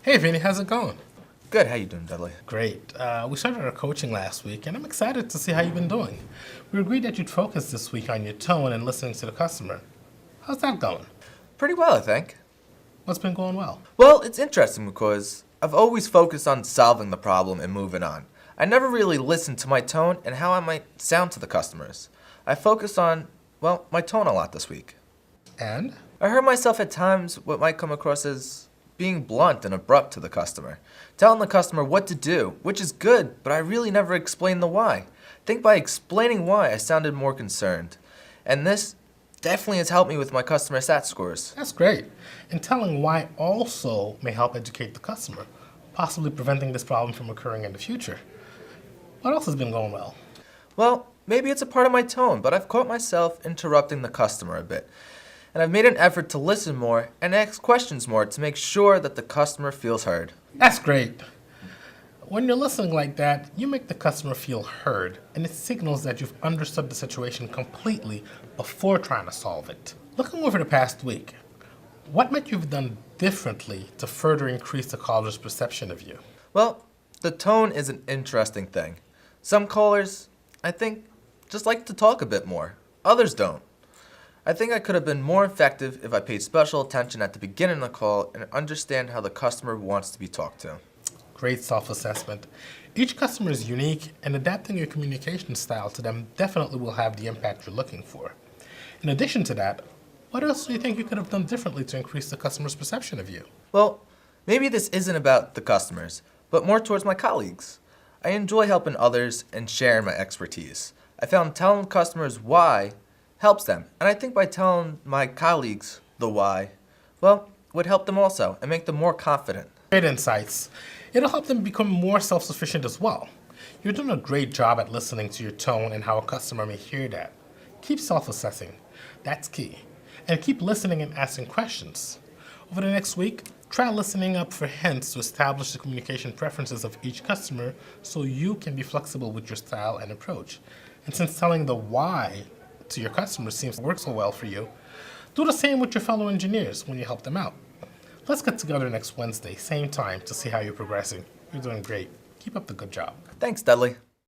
Hey Vinny, how's it going? Good, how you doing, Dudley? Great. We started our coaching last week, and I'm excited to see how you've been doing. We agreed that you'd focus this week on your tone and listening to the customer. How's that going? Pretty well, I think. What's been going well? Well, it's interesting because I've always focused on solving the problem and moving on. I never really listened to my tone and how I might sound to the customers. I focused on, well, my tone a lot this week. And? I heard myself at times what might come across as being blunt and abrupt to the customer, telling the customer what to do, which is good, but I really never explained the why. I think by explaining why, I sounded more concerned. And this definitely has helped me with my customer sat scores. That's great. And telling why also may help educate the customer, possibly preventing this problem from occurring in the future. What else has been going well? Well, maybe it's a part of my tone, but I've caught myself interrupting the customer a bit. And I've made an effort to listen more and ask questions more to make sure that the customer feels heard. That's great. When you're listening like that, you make the customer feel heard, and it signals that you've understood the situation completely before trying to solve it. Looking over the past week, what might you have done differently to further increase the caller's perception of you? Well, the tone is an interesting thing. Some callers, I think, just like to talk a bit more. Others don't. I think I could have been more effective if I paid special attention at the beginning of the call and understand how the customer wants to be talked to. Great self-assessment. Each customer is unique, and adapting your communication style to them definitely will have the impact you're looking for. In addition to that, what else do you think you could have done differently to increase the customer's perception of you? Well, maybe this isn't about the customers, but more towards my colleagues. I enjoy helping others and sharing my expertise. I found telling customers why helps them, and I think by telling my colleagues the why, well, would help them also and make them more confident. Great insights. It'll help them become more self-sufficient as well. You're doing a great job at listening to your tone and how a customer may hear that. Keep self-assessing. That's key. And keep listening and asking questions. Over the next week, try listening up for hints to establish the communication preferences of each customer so you can be flexible with your style and approach. And since telling the why to your customers seems to work so well for you, do the same with your fellow engineers when you help them out. Let's get together next Wednesday, same time, to see how you're progressing. You're doing great. Keep up the good job. Thanks, Dudley.